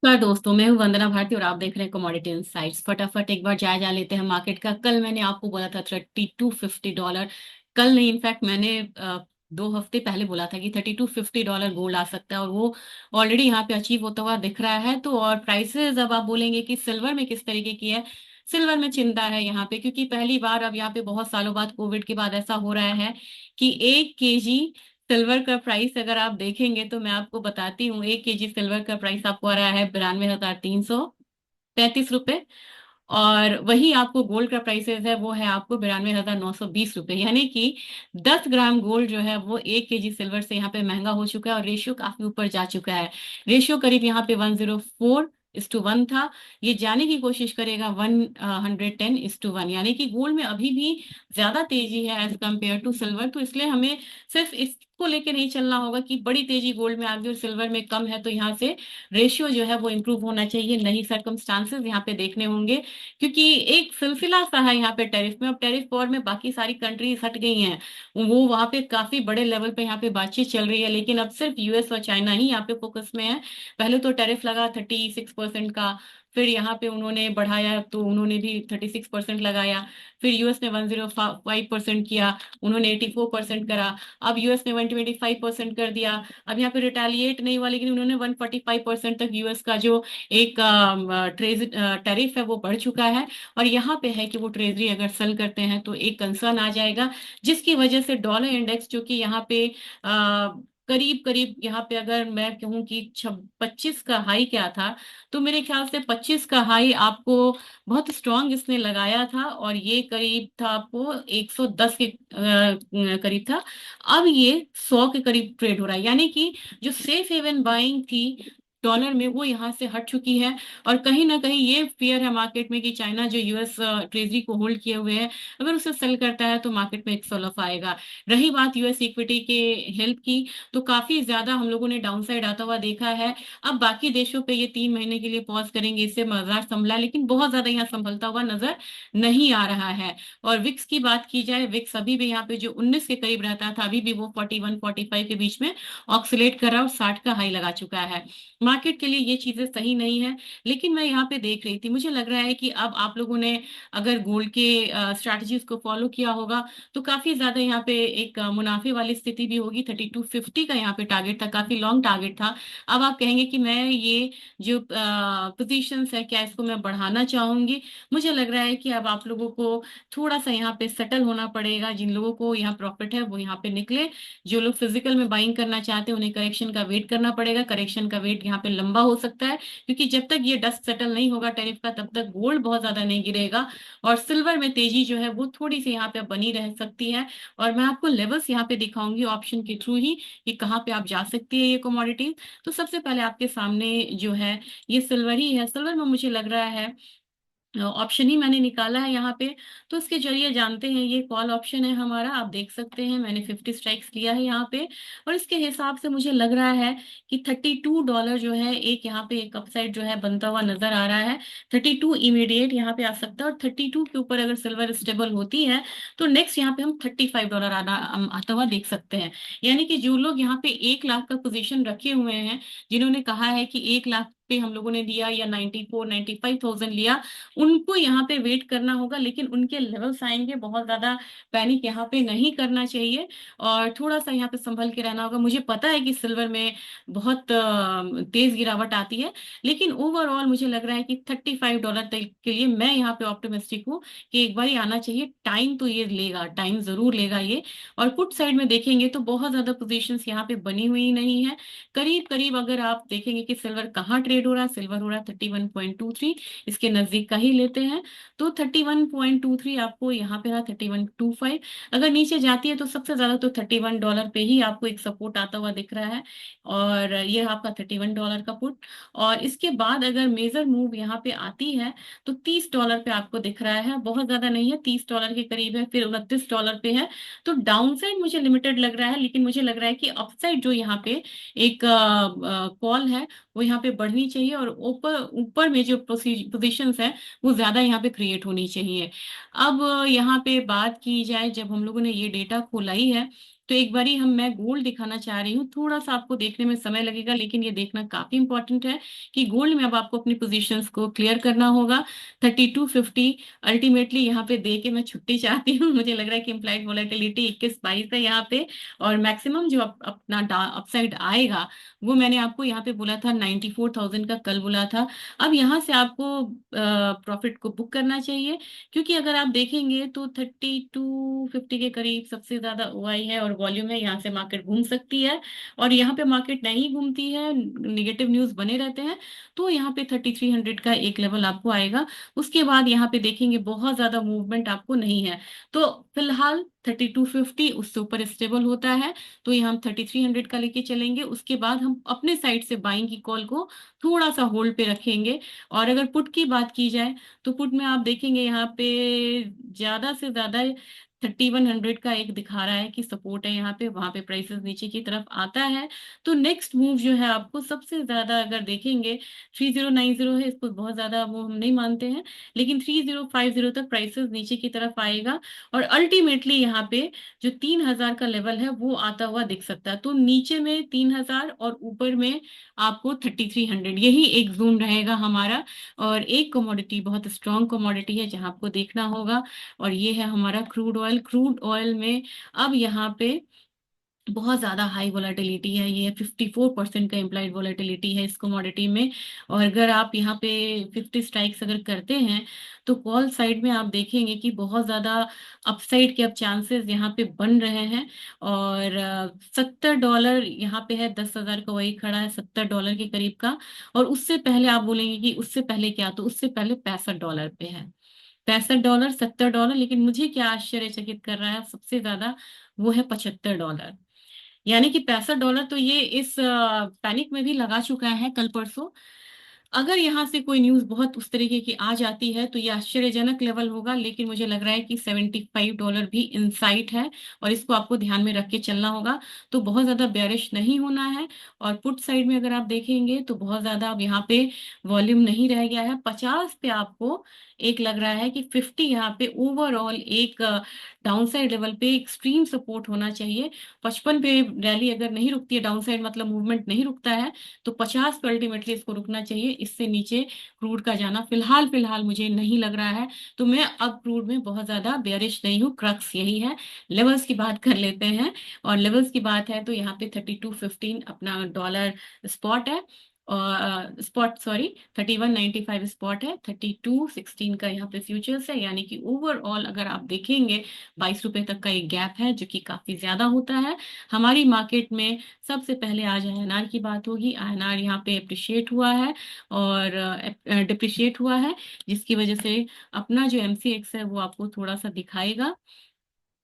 नमस्कार दोस्तों, मैं हूं वंदना भारती और आप देख रहे हैं कमोडिटी इनसाइट्स। फटाफट एक बार जायजा लेते हैं मार्केट का। कल मैंने आपको बोला था $3250। कल नहीं, इनफैक्ट मैंने 2 हफ्ते पहले बोला था कि $3250 गोल्ड आ सकता है, और वो ऑलरेडी यहाँ पे अचीव होता हुआ दिख रहा है। तो और प्राइसेस, अब आप बोलेंगे कि सिल्वर में किस तरीके की है। सिल्वर में चिंता है यहाँ पे, क्योंकि पहली बार अब यहाँ पे बहुत सालों बाद, कोविड के बाद, ऐसा हो रहा है कि 1 केजी सिल्वर का प्राइस अगर आप देखेंगे, तो मैं आपको बताती हूँ, 1 केजी सिल्वर का प्राइस आपको आ रहा है 92,335 रुपए। और वही आपको गोल्ड का प्राइसेस है, वो है आपको 92,920 रुपए। यानी कि 10 ग्राम गोल्ड जो है वो 1 केजी सिल्वर से यहाँ पे महंगा हो चुका है, और रेशियो काफी ऊपर जा चुका है। रेशियो करीब यहाँ पे 104:1 था। ये जाने की कोशिश करेगा 110:1, यानी कि गोल्ड में अभी भी ज्यादा तेजी है एज कम्पेयर टू सिल्वर। तो इसलिए हमें सिर्फ इसको लेके नहीं चलना होगा कि बड़ी तेजी गोल्ड में आ गई और सिल्वर में कम है, तो यहाँ से रेशियो जो है वो इम्प्रूव होना चाहिए। नहीं, सर्कमस्टांसेस यहाँ पे देखने होंगे, क्योंकि एक सिलसिला सा है यहाँ पे टैरिफ में। अब टैरिफ वॉर में बाकी सारी कंट्रीज हट गई हैं, वो वहां पे काफी बड़े लेवल पे यहाँ पे बातचीत चल रही है, लेकिन अब सिर्फ यूएस और चाइना ही यहाँ पे फोकस में है। पहले तो टैरिफ लगा 36% का, फिर यहाँ पे उन्होंने बढ़ाया तो उन्होंने भी 36% लगाया। फिर यूएस ने 105% किया, उन्होंने 84% करा। अब यूएस ने 125% कर दिया। अब यहाँ पे रिटेलिएट नहीं हुआ, लेकिन उन्होंने 145% तक यूएस का जो एक ट्रेज टैरिफ है वो बढ़ चुका है। और यहाँ पे है कि वो ट्रेजरी अगर सेल करते हैं तो एक कंसर्न आ जाएगा, जिसकी वजह से डॉलर इंडेक्स, जो कि यहाँ पे करीब करीब यहाँ पे अगर मैं कहूँ कि 25 का हाई क्या था, तो मेरे ख्याल से 25 का हाई आपको बहुत स्ट्रांग इसने लगाया था, और ये करीब था आपको 110 के करीब था। अब ये 100 के करीब ट्रेड हो रहा है, यानी कि जो सेफ हेवन बाइंग थी डॉलर में, वो यहाँ से हट चुकी है। और कहीं ना कहीं ये फियर है मार्केट में कि चाइना जो यूएस ट्रेजरी को होल्ड किए हुए है, अगर उसे सेल करता है तो मार्केट में एक सेल ऑफ आएगा। रही बात यूएस इक्विटी के हेल्थ की, तो काफी ज्यादा हम लोगों ने डाउनसाइड आता हुआ देखा है। अब बाकी देशों पे ये 3 महीने के लिए पॉज करेंगे, इससे बाजार संभला, लेकिन बहुत ज्यादा यहाँ संभलता हुआ नजर नहीं आ रहा है। और विक्स की बात की जाए, विक्स अभी भी यहाँ पे जो 19 के करीब रहता था, अभी भी वो 41-45 के बीच में ऑक्सीलेट कर रहा है, और 60 का हाई लगा चुका है। मार्केट के लिए ये चीजें सही नहीं है। लेकिन मैं यहाँ पे देख रही थी, मुझे लग रहा है कि अब आप लोगों ने अगर गोल्ड के स्ट्रैटेजीज को फॉलो किया होगा, तो काफी ज्यादा यहाँ पे एक मुनाफे वाली स्थिति भी होगी। 3250 का यहाँ पे टारगेट था, काफी लॉन्ग टारगेट था। अब आप कहेंगे कि मैं ये जो पोजीशंस है, क्या इसको मैं बढ़ाना चाहूंगी। मुझे लग रहा है कि अब आप लोगों को थोड़ा सा यहाँ पे सेटल होना पड़ेगा। जिन लोगों को यहाँ प्रॉफिट है वो यहाँ पे निकले, जो लोग फिजिकल में बाइंग करना चाहते हैं उन्हें करेक्शन का वेट करना पड़ेगा। करेक्शन का वेट यहाँ पे लंबा हो सकता है, क्योंकि जब तक ये डस्ट सेटल नहीं होगा टैरिफ का, तब तक गोल्ड बहुत ज्यादा नहीं गिरेगा। और सिल्वर में तेजी जो है वो थोड़ी सी यहाँ पे बनी रह सकती है। और मैं आपको लेवल्स यहाँ पे दिखाऊंगी ऑप्शन के थ्रू ही, कि कहाँ पे आप जा सकती है ये कमोडिटी। तो सबसे पहले आपके सामने जो है ये सिल्वर ही है। सिल्वर में मुझे लग रहा है ऑप्शन ही मैंने निकाला है यहाँ पे, तो इसके जरिए जानते हैं, ये कॉल ऑप्शन है हमारा। आप देख सकते हैं मैंने 50 स्ट्राइक्स लिया है यहाँ पे, और इसके हिसाब से मुझे लग रहा है कि $32 जो है, एक यहाँ पे एक अपसाइड जो है बनता हुआ नजर आ रहा है। 32 इमीडिएट यहाँ पे आ सकता है, और 32 के ऊपर अगर सिल्वर स्टेबल होती है, तो नेक्स्ट यहाँ पे हम $35 आता हुआ देख सकते हैं। यानी कि जो लोग यहाँ पे 1 लाख का पोजीशन रखे हुए हैं, जिन्होंने कहा है कि 1 लाख पे हम लोगों ने लिया, या 94-95,000 लिया, उनको यहाँ पे वेट करना होगा। लेकिन उनके लेवल्स आएंगे, बहुत ज्यादा पैनिक यहाँ पे नहीं करना चाहिए, और थोड़ा सा यहाँ पे संभल के रहना होगा। मुझे पता है कि सिल्वर में बहुत तेज गिरावट आती है, लेकिन ओवरऑल मुझे लग रहा है कि $35 तक के लिए मैं यहाँ पे ऑप्टिमिस्टिक हूँ कि एक बार ही आना चाहिए। टाइम तो ये लेगा, टाइम जरूर लेगा ये। और पुट साइड में देखेंगे तो बहुत ज्यादा पोजीशंस यहाँ पे बनी हुई नहीं है। करीब करीब अगर आप देखेंगे कि सिल्वर कहाँ ट्रेड हो रहा है, सिल्वर हो रहा है 31.23, इसके नजदीक का ही लेते हैं। तो 31.23 आपको यहाँ पे रहा, 31.25। अगर नीचे जाती है तो सबसे ज्यादा तो $31 पे ही आपको एक सपोर्ट आता हुआ दिख रहा है, और ये आपका $31 का पुट। और इसके बाद अगर मेजर मूव यहाँ पे आती है, तो $30 पे आपको दिख रहा है, बहुत ज्यादा नहीं है, $30 के करीब है, फिर $29 पे है। तो डाउन साइड मुझे लिमिटेड लग रहा है, लेकिन मुझे लग रहा है कि अपसाइड जो यहाँ पे एक कॉल है, वो यहाँ पे बढ़नी चाहिए, और ऊपर ऊपर में जो पोजीशंस है वो ज्यादा यहाँ पे क्रिएट होनी चाहिए। अब यहाँ पे बात की जाए, जब हम लोगों ने ये डेटा खोला ही है, तो एक बारी मैं गोल्ड दिखाना चाह रही हूँ, थोड़ा सा आपको देखने में समय लगेगा, लेकिन ये देखना काफी इंपॉर्टेंट है कि गोल्ड में अब आपको अपनी पोजीशंस को क्लियर करना होगा। 3250 अल्टीमेटली यहाँ पे दे के मैं छुट्टी चाहती हूँ। मुझे लग रहा है कि इम्प्लाइड वोलेटिलिटी 21-22 है यहाँ पे, और मैक्सिमम जो अपना अपसाइड आएगा वो मैंने आपको यहाँ पे बोला था 94,000 का, कल बोला था। अब यहाँ से आपको प्रॉफिट को बुक करना चाहिए, क्योंकि अगर आप देखेंगे तो 3250 के करीब सबसे ज्यादा ओआई है और वॉल्यूम है, यहाँ से मार्केट घूम सकती है। और यहाँ पे मार्केट नहीं घूमती है, निगेटिव न्यूज बने रहते हैं, तो यहाँ पे 3300 का एक लेवल आपको आएगा। उसके बाद यहाँ पे देखेंगे बहुत ज्यादा मूवमेंट आपको नहीं है, तो फिलहाल 3250 उससे ऊपर स्टेबल होता है, तो ये हम 3300 का लेके चलेंगे। उसके बाद हम अपने साइड से बाइंग की कॉल को थोड़ा सा होल्ड पे रखेंगे। और अगर पुट की बात की जाए तो पुट में आप देखेंगे यहाँ पे ज्यादा से ज्यादा 3100 का एक दिखा रहा है कि सपोर्ट है यहाँ पे, वहां पे प्राइसेस नीचे की तरफ आता है। तो नेक्स्ट मूव जो है आपको सबसे ज्यादा अगर देखेंगे 3090 है, इसको बहुत ज्यादा वो हम नहीं मानते हैं, लेकिन 3050 तक प्राइसेस नीचे की तरफ आएगा। और अल्टीमेटली यहाँ पे जो 3000 का लेवल है वो आता हुआ दिख सकता है। तो नीचे में 3000 और ऊपर में आपको 3300, यही एक जोन रहेगा हमारा। और एक कमोडिटी बहुत स्ट्रांग कमोडिटी है जहां आपको देखना होगा, और ये है हमारा क्रूड ऑयल। क्रूड ऑयल में अब यहाँ पे बहुत ज्यादा हाई वोलेटिलिटी है, ये 54% का इम्प्लाइड वोलेटिलिटी है इस कमोडिटी में। और अगर आप यहाँ पे 50 स्ट्राइक्स अगर करते हैं तो कॉल साइड में आप देखेंगे कि बहुत ज्यादा अपसाइड के अब चांसेस यहाँ पे बन रहे हैं। और $70 यहाँ पे है, 10,000 का वही खड़ा है $70 के करीब का। और उससे पहले आप बोलेंगे कि उससे पहले क्या, तो उससे पहले $65 पे है। $65, $70, लेकिन मुझे क्या आश्चर्यचकित कर रहा है सबसे ज्यादा, वो है $75। यानी कि $65 तो ये इस पैनिक में भी लगा चुका है कल परसों। अगर यहाँ से कोई न्यूज बहुत उस तरीके की आ जाती है तो ये आश्चर्यजनक लेवल होगा, लेकिन मुझे लग रहा है कि $75 भी इनसाइट है, और इसको आपको ध्यान में रख के चलना होगा। तो बहुत ज्यादा बेयरिश नहीं होना है। और पुट साइड में अगर आप देखेंगे तो बहुत ज्यादा अब यहाँ पे वॉल्यूम नहीं रह गया है। 50 पे आपको एक लग रहा है कि 50 यहाँ पे ओवरऑल एक डाउनसाइड लेवल पे एक्सट्रीम सपोर्ट होना चाहिए। 55 पे रैली अगर नहीं रुकती है, डाउनसाइड मतलब मूवमेंट नहीं रुकता है, तो 50 पे अल्टीमेटली इसको रुकना चाहिए। इससे नीचे क्रूड का जाना फिलहाल फिलहाल मुझे नहीं लग रहा है। तो मैं अब क्रूड में बहुत ज्यादा बेयरिश नहीं हूँ, क्रक्स यही है। लेवल्स की बात कर लेते हैं, और लेवल्स की बात है तो यहाँ पे 3215 अपना डॉलर स्पॉट है, और स्पॉट सॉरी 3195 स्पॉट है, 3216 का यहाँ पे फ्यूचर्स है। यानी कि ओवरऑल अगर आप देखेंगे 22 रुपए तक का एक गैप है जो कि काफी ज्यादा होता है हमारी मार्केट में। सबसे पहले आज आईएनआर की बात होगी। आईएनआर यहाँ पे अप्रिशिएट हुआ है और डिप्रिशिएट हुआ है, जिसकी वजह से अपना जो एमसीएक्स है वो आपको थोड़ा सा दिखाएगा,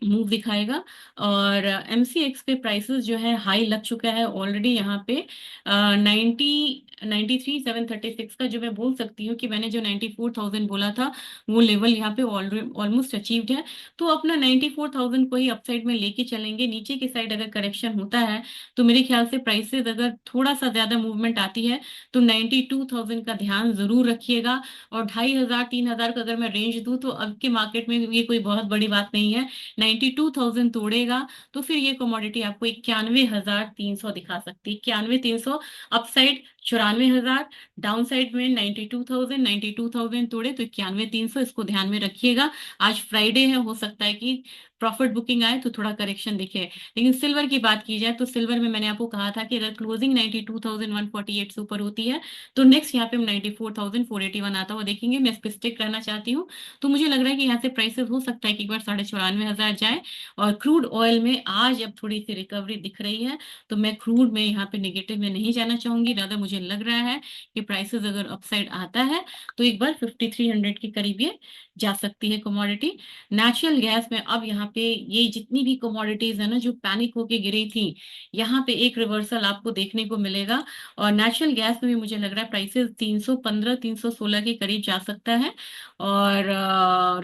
मूव दिखाएगा। और एमसीएक्स पे प्राइसेस जो है हाई लग चुका है ऑलरेडी यहाँ पे 93,736 का, जो मैं बोल सकती हूँ कि मैंने जो 94,000 बोला था वो लेवल यहाँ पे ऑलमोस्ट अचीव्ड है। तो अपना 94,000 को ही अपसाइड में लेके चलेंगे। नीचे की साइड अगर करेक्शन होता है तो मेरे ख्याल से प्राइसेस अगर थोड़ा सा ज्यादा मूवमेंट आती है तो 92,000 का ध्यान जरूर रखिएगा। और 2,500 3,000 का अगर मैं रेंज दूं तो अब के मार्केट में ये कोई बहुत बड़ी बात नहीं है। 92,000 तोड़ेगा तो फिर ये कमोडिटी आपको 91,300 दिखा सकती है। 91,300 अपसाइड, 94,000 डाउन साइड में 92,000। 92,000 तोड़े तो 91,300, इसको ध्यान में रखिएगा। आज फ्राइडे है, हो सकता है कि प्रॉफिट बुकिंग आए तो थोड़ा करेक्शन दिखे। लेकिन सिल्वर की बात की जाए तो सिल्वर में मैंने आपको कहा था कि अगर क्लोजिंग 92,148 से ऊपर होती है तो नेक्स्ट यहाँ पे 94,481 आता हुआ देखेंगे। मैं इस पे स्टिक रहना चाहती हूँ। तो मुझे लग रहा है कि यहाँ से प्राइसेस हो सकता है कि एक बार 94,500 जाए। और क्रूड ऑयल में आज अब थोड़ी सी रिकवरी दिख रही है, तो मैं क्रूड में यहाँ पे नेगेटिव में नहीं जाना चाहूंगी। ज्यादा मुझे लग रहा है कि प्राइसेस अगर अपसाइड आता है तो एक बार 5300 के करीब ये जा सकती है कमोडिटी। नेचुरल गैस में अब यहाँ पे ये जितनी भी कमोडिटीज है ना जो पैनिक होके गिरी थी, यहाँ पे एक रिवर्सल आपको देखने को मिलेगा। और नेचुरल गैस में भी मुझे लग रहा है प्राइसेस 315 316 के करीब जा सकता है। और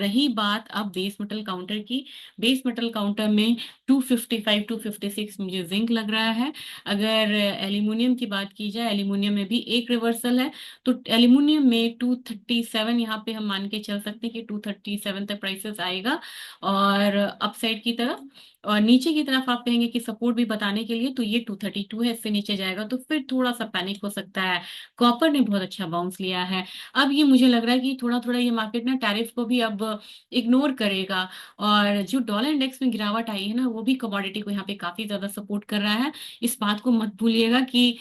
रही बात अब बेस मेटल काउंटर की, बेस मेटल काउंटर में 255 256 मुझे जिंक लग रहा है। अगर एल्यूमिनियम की बात की जाए, एल्यूमिनियम में भी एक रिवर्सल है, तो एल्यूमिनियम में 237 यहाँ पे हम मान के चल सकते हैं कि 237 तक प्राइसेस आएगा और अपसाइड की तरफ। और नीचे की तरफ आप कहेंगे कि सपोर्ट भी बताने के लिए, तो ये 232 है, इससे नीचे जाएगा तो फिर थोड़ा सा पैनिक हो सकता है। कॉपर ने बहुत अच्छा बाउंस लिया है। अब ये मुझे लग रहा है कि थोड़ा थोड़ा ये मार्केट ना टैरिफ को भी अब इग्नोर करेगा। और जो डॉलर इंडेक्स में गिरावट आई है ना, वो भी कमोडिटी को यहाँ पे काफी ज्यादा सपोर्ट कर रहा है। इस बात को मत भूलिएगा कि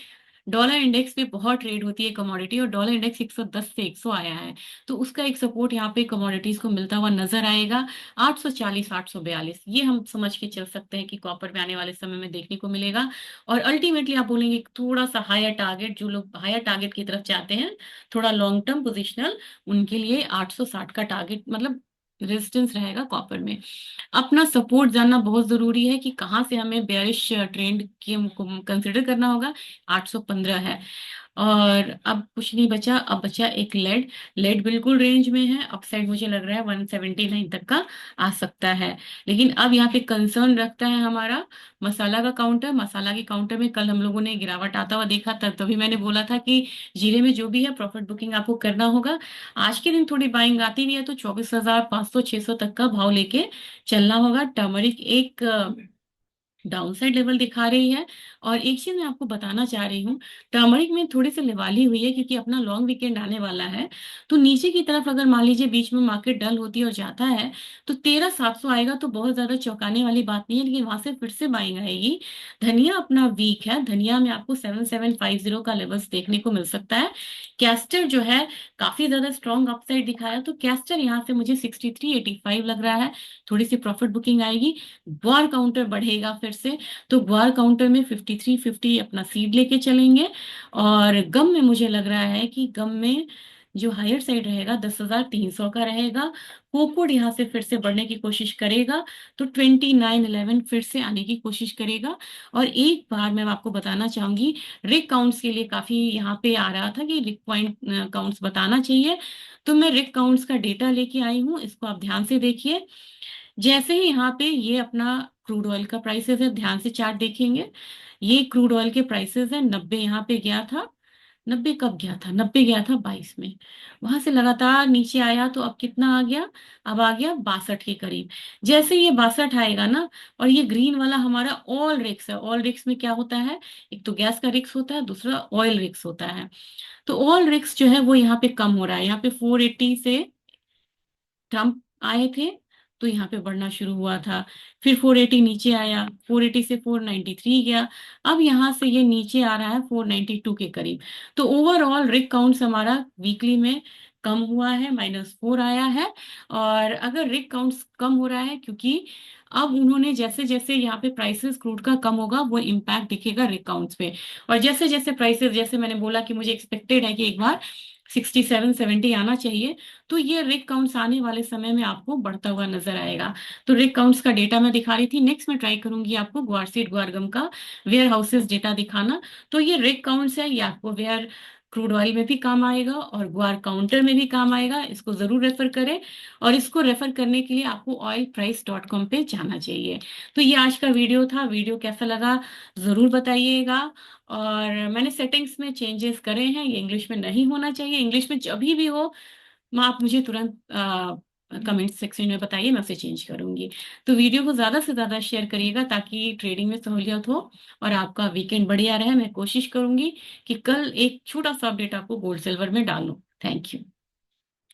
डॉलर इंडेक्स पे बहुत ट्रेड होती है कमोडिटी, और डॉलर इंडेक्स 110 से 100 आया है, तो उसका एक सपोर्ट यहाँ पे कमोडिटीज को मिलता हुआ नजर आएगा। 840 842 ये हम समझ के चल सकते हैं कि कॉपर में आने वाले समय में देखने को मिलेगा। और अल्टीमेटली आप बोलेंगे कि थोड़ा सा हायर टारगेट, जो लोग हायर टारगेट की तरफ चाहते हैं, थोड़ा लॉन्ग टर्म पोजिशनल, उनके लिए 860 का टारगेट मतलब रेजिस्टेंस रहेगा कॉपर में। अपना सपोर्ट जानना बहुत जरूरी है कि कहाँ से हमें बेयरिश ट्रेंड की कंसिडर करना होगा। 815 है। और अब कुछ नहीं बचा, अब बचा एक लेड। लेड बिल्कुल रेंज में है, अपसाइड मुझे लग रहा है 179 तक का आ सकता है। लेकिन अब यहाँ पे कंसर्न रखता है हमारा मसाला का काउंटर। मसाला के काउंटर में कल हम लोगों ने गिरावट आता हुआ देखा था, तभी मैंने बोला था कि जीरे में जो भी है प्रॉफिट बुकिंग आपको करना होगा। आज के दिन थोड़ी बाइंग आती भी है तो 24,500 600 तक का भाव लेके चलना होगा। टर्मरिक एक डाउनसाइड लेवल दिखा रही है। और एक चीज मैं आपको बताना चाह रही हूँ, टर्मरिक में थोड़ी सी लिवाली हुई है क्योंकि अपना लॉन्ग वीकेंड आने वाला है। तो नीचे की तरफ अगर मान लीजिए बीच में मार्केट डल होती है और जाता है, तो 13,700 आएगा तो बहुत ज्यादा चौंकाने वाली बात नहीं है, लेकिन वहां से फिर से बाइंग आएगी। धनिया अपना वीक है, धनिया में आपको 7750 का लेवल्स देखने को मिल सकता है। कैस्टर जो है काफी ज्यादा स्ट्रॉन्ग अपसाइड दिखाया, तो कैस्टर यहाँ से मुझे 6385 लग रहा है, थोड़ी सी प्रॉफिट बुकिंग आएगी। ग्वार काउंटर बढ़ेगा फिर से, तो ग्वार काउंटर में 5350 अपना सीड लेके चलेंगे। और गम में मुझे लग रहा है कि गम में जो हायर साइड रहेगा 10,300 का रहेगा। कोकोड यहाँ से फिर से बढ़ने की कोशिश करेगा, तो 2911 फिर से आने की कोशिश करेगा। और एक बार मैं आपको बताना चाहूंगी, रिक काउंट्स के लिए काफी यहाँ पे आ रहा था कि रिक पॉइंट काउंट्स बताना चाहिए, तो मैं रिक काउंट्स का डेटा लेके आई हूँ, इसको आप ध्यान से देखिए। जैसे ही यहाँ पे ये अपना क्रूड ऑयल का प्राइसेस है, ध्यान से चार्ट देखेंगे, ये क्रूड ऑयल के प्राइसेस है। 90 यहाँ पे गया था, 90 कब गया था, 90 गया था 22 में, वहां से लगातार नीचे आया तो अब कितना आ गया, अब आ गया 62 के करीब। जैसे ये 62 आएगा ना, और ये ग्रीन वाला हमारा ऑल रिक्स है। ऑल रिक्स में क्या होता है, एक तो गैस का रिक्स होता है, दूसरा ऑयल रिक्स होता है। तो ऑल रिक्स जो है वो यहाँ पे कम हो रहा है। यहाँ पे 480 से ट्रम्प आए थे, तो यहाँ पे बढ़ना शुरू हुआ था। फिर 480 नीचे आया, 480 से 493 गया, अब यहाँ से ये नीचे आ रहा है 492 के करीब। तो ओवरऑल रिक काउंट्स हमारा वीकली में कम हुआ है, -4 आया है। और अगर रिक काउंट्स कम हो रहा है क्योंकि अब उन्होंने जैसे जैसे यहाँ पे प्राइसेस क्रूड का कम होगा, वो इम्पैक्ट दिखेगा रिक काउंट्स पे। और जैसे जैसे प्राइसेस, जैसे मैंने बोला कि मुझे एक्सपेक्टेड है कि एक बार 67-70 आना चाहिए, तो ये रिग काउंट्स आने वाले समय में आपको बढ़ता हुआ नजर आएगा। तो रिग काउंट्स का डेटा मैं दिखा रही थी, नेक्स्ट मैं ट्राई करूंगी आपको ग्वारसीड ग्वारगम का वेयर हाउसेस डेटा दिखाना। तो ये रिग काउंट्स है, ये आपको वेयर क्रूड ऑयल में भी काम आएगा और ग्वार काउंटर में भी काम आएगा, इसको जरूर रेफर करें। और इसको रेफर करने के लिए आपको oilprice.com पे जाना चाहिए। तो ये आज का वीडियो था, वीडियो कैसा लगा जरूर बताइएगा। और मैंने सेटिंग्स में चेंजेस करे हैं, ये इंग्लिश में नहीं होना चाहिए, इंग्लिश में जब भी हो मैं आप मुझे तुरंत कमेंट सेक्शन में बताइए, मैं उसे चेंज करूंगी। तो वीडियो को ज्यादा से ज्यादा शेयर करिएगा ताकि ट्रेडिंग में सहूलियत हो और आपका वीकेंड बढ़िया रहे। मैं कोशिश करूंगी कि कल एक छोटा सा अपडेट आपको गोल्ड सिल्वर में डालूं। Thank you.